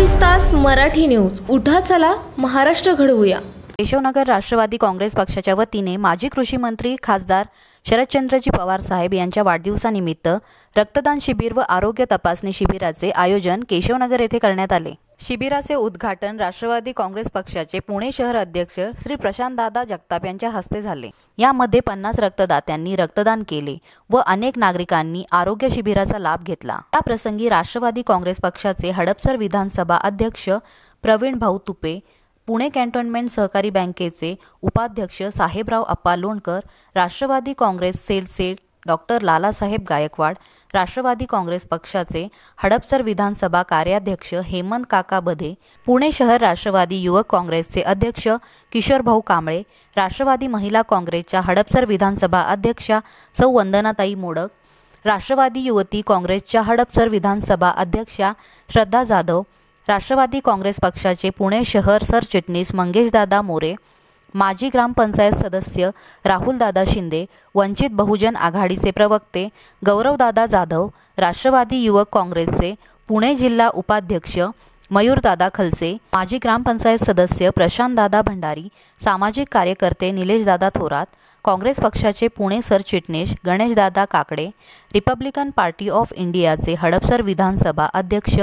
24 तास मराठी न्यूज. उठा चला महाराष्ट्र घडवूया. केशवनगर राष्ट्रवादी काँग्रेस पक्षाच्या वतीने माजी कृषी मंत्री खासदार शरदचंद्रजी पवार साहेब यांच्या वाढदिवसानिमित्त रक्तदान शिबिर व आरोग्य तपासणी शिबिराचे आयोजन केशवनगर येथे करण्यात आले. शिबिराचे उद्घाटन राष्ट्रवादी काँग्रेस पक्षाचे पुणे शहर अध्यक्ष श्री प्रशांतदादा जगताप यांच्या हस्ते झाले. यामध्ये 50 रक्तदात्यांनी रक्तदान केले व अनेक नागरिकांनी आरोग्य शिबिराचा लाभ घेतला. या प्रसंगी राष्ट्रवादी काँग्रेस पक्षाचे हडपसर विधानसभा अध्यक्ष प्रवीण भाऊ तुपे, पुणे कॅन्टोन्मेंट सहकारी बँकेचे उपाध्यक्ष साहेबराव अप्पा लोणकर, राष्ट्रवादी काँग्रेस सेलचे डॉक्टर लालासाहेब गायकवाड, राष्ट्रवादी काँग्रेस पक्षाचे हडपसर विधानसभा कार्याध्यक्ष हेमंत काका बधे, पुणे शहर राष्ट्रवादी युवक काँग्रेसचे अध्यक्ष किशोरभाऊ कांबळे, राष्ट्रवादी महिला काँग्रेसच्या हडपसर विधानसभा अध्यक्षा सौ वंदनाताई मोडक, राष्ट्रवादी युवती काँग्रेसच्या हडपसर विधानसभा अध्यक्षा श्रद्धा जाधव, राष्ट्रवादी काँग्रेस पक्षाचे पुणे शहर सरचिटणीस मंगेशदादा मोरे, माजी ग्रामपंचायत सदस्य राहुलदादा शिंदे, वंचित बहुजन आघाडीचे प्रवक्ते गौरवदादा जाधव, राष्ट्रवादी युवक काँग्रेसचे पुणे जिल्हा उपाध्यक्ष मयूरदादा खलसे, माजी ग्रामपंचायत सदस्य प्रशांतदादा भंडारी, सामाजिक कार्यकर्ते निलेशदादा थोरात, काँग्रेस पक्षाचे पुणे सरचिटणीस Ganeshdada Kakade, Republican party of इंडियाचे हडपसर विधानसभा अध्यक्ष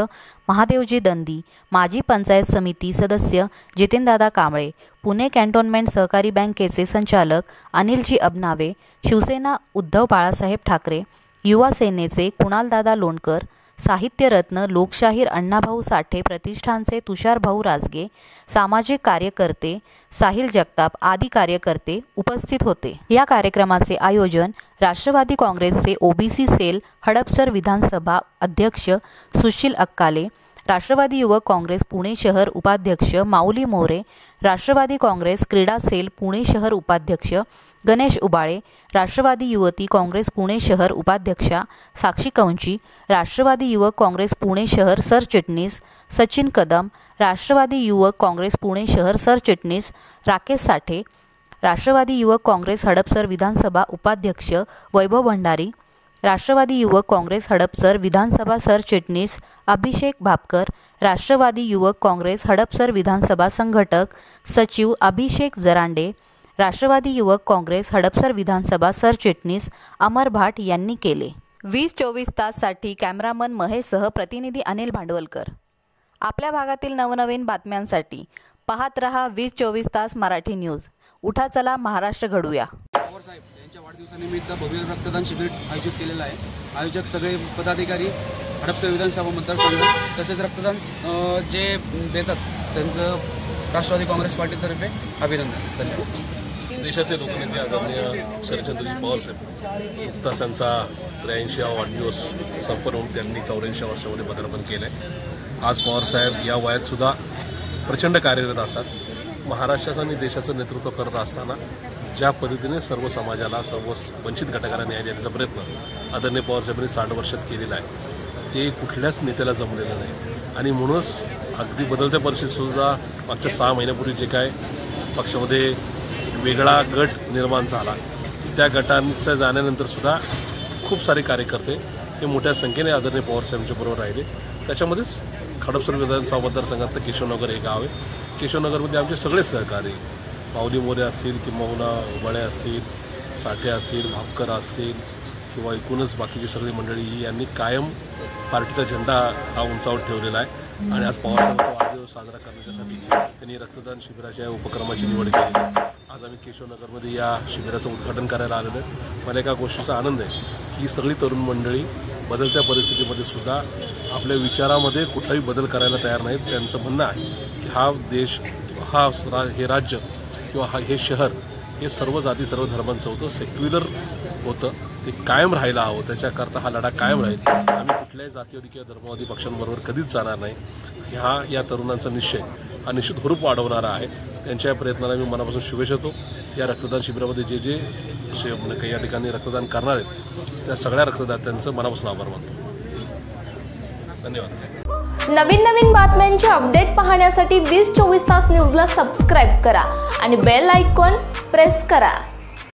महादेवजी दंदी, माजी पंचायत समिती सदस्य जितेंद्रदादा कांबळे, पुणे कॅन्टोन्मेंट सहकारी बँकेचे संचालक अनिलजी अबनावे, शिवसेना उद्धव बाळासाहेब ठाकरे, युवा सेनेचे कुणालदादा लोणकर, साहित्यरत्न लोकशाहीर अण्णाभाऊ साठे प्रतिष्ठानचे तुषारभाऊ राजगे, सामाजिक कार्यकर्ते साहिल जगताप आदी कार्यकर्ते उपस्थित होते. या कार्यक्रमाचे आयोजन राष्ट्रवादी काँग्रेसचे ओबीसी सेल हडपसर विधानसभा अध्यक्ष सुशील अक्काले, राष्ट्रवादी युवक काँग्रेस पुणे शहर उपाध्यक्ष माऊली मोरे, राष्ट्रवादी काँग्रेस क्रीडा सेल पुणे शहर उपाध्यक्ष गणेश उबाळे, राष्ट्रवादी युवती काँग्रेस पुणे शहर उपाध्यक्षा साक्षी कौंची, राष्ट्रवादी युवक काँग्रेस पुणे शहर सरचिटणीस सचिन कदम, राष्ट्रवादी युवक काँग्रेस पुणे शहर सरचिटणीस राकेश साठे, राष्ट्रवादी युवक काँग्रेस हडपसर विधानसभा उपाध्यक्ष वैभव भंडारी, राष्ट्रवादी युवक काँग्रेस हडपसर विधानसभा सरचिटणीस अभिषेक भापकर, राष्ट्रवादी युवक काँग्रेस हडपसर विधानसभा संघटक सचिव अभिषेक जरांडे, राष्ट्रवादी युवक काँग्रेस हडपसर विधानसभा सरचिटणीस अमर भाट यांनी केले. 20-24 ताससाठी कॅमेरामन महेशसह प्रतिनिधी अनिल भांडवलकर. आपल्या भागातील नवनवीन बातम्यांसाठी पाहत रहा 20-24 तास मराठी न्यूज. उठा चला महाराष्ट्र घडवूया. पवार साहेब यांच्या वाढदिवसानिमित्त भव्य रक्तदान शिबिर आयोजित केलेलं आहे. आयोजक सगळे पदाधिकारी हडपसर विधानसभा मतदारसंघ तसेच रक्तदान जे देतात त्यांचं राष्ट्रवादी काँग्रेस पार्टीतर्फे अभिनंदन. धन्यवाद. देशाचे लोकनेते आदरणीय शरदचंद्रजी पवार साहेब नुकताच यांचा 83वा वाढदिवस संपन्न होऊन त्यांनी 84 वर्षामध्ये पदार्पण केलं आहे. आज पवार साहेब या वयात सुद्धा प्रचंड कार्यरत असतात. महाराष्ट्राचं आणि देशाचं नेतृत्व करत असताना ज्या पद्धतीने सर्व समाजाला सर्व वंचित घटकांना न्याय देण्याचा प्रयत्न आदरणीय पवार साहेबांनी 60 वर्षात केलेला आहे ते कुठल्याच नेत्याला जमलेलं नाही. आणि म्हणूनच अगदी बदलत्या परिस्थितीतसुद्धा मागच्या 6 महिन्यापूर्वी जे काय पक्षामध्ये वेगळा गट निर्माण झाला त्या गटांच्या जाण्यानंतरसुद्धा खूप सारे कार्यकर्ते हे मोठ्या संख्येने आदरणीय पवारसाहेबांच्या बरोबर राहिले. त्याच्यामध्येच हडपसर विधानसभा मतदारसंघातलं केशवनगर हे गाव आहे. केशवनगरमध्ये आमचे सगळे सहकारी माऊली मोरे असतील किंवा उबाळे असतील, साठे असतील, भापकर असतील किंवा एकूणच बाकीची सगळी मंडळी यांनी कायम पार्टीचा झेंडा हा उंचावर ठेवलेला आहे. आणि आज पवारसाहेबांचा वाढदिवस साजरा करण्यासाठी त्यांनी रक्तदान शिबिराच्या उपक्रमाची निवड केली. आज आम्ही केशवनगरमध्ये या शिबिराचं उद्घाटन करायला आलेलो आहे. मला एका गोष्टीचा आनंद आहे की सगळी तरुण मंडळी बदलत्या परिस्थितीमध्ये सुद्धा आपल्या विचारामध्ये कुठलाही बदल करायला तयार नाहीत. त्यांचं म्हणणं आहे की हा देश हे राज्य किंवा हे शहर हे सर्व जाती सर्व धर्मांचं होतं, सेक्युलर होतं, ते कायम राहायला हवं. त्याच्याकरता हा लढा कायम राहील. आम्ही कुठल्याही जातीवादी किंवा धर्मवादी पक्षांबरोबर कधीच जाणार नाही. या तरुणांचा निश्चय हा निश्चित हुरूप वाढवणारा आहे. त्यांच्या प्रयत्नाला मी मनापासून शुभेच्छा देतो. या रक्तदान शिबिरामध्ये जे काही या ठिकाणी रक्तदान करणार आहेत त्या सगळ्या रक्तदात्यांचं मनापासून आभार मानतो. धन्यवाद. नवीन बातम्यांचे अपडेट पाहण्यासाठी 20-24 तास न्यूजला सबस्क्राईब करा आणि बेल आयकॉन प्रेस करा.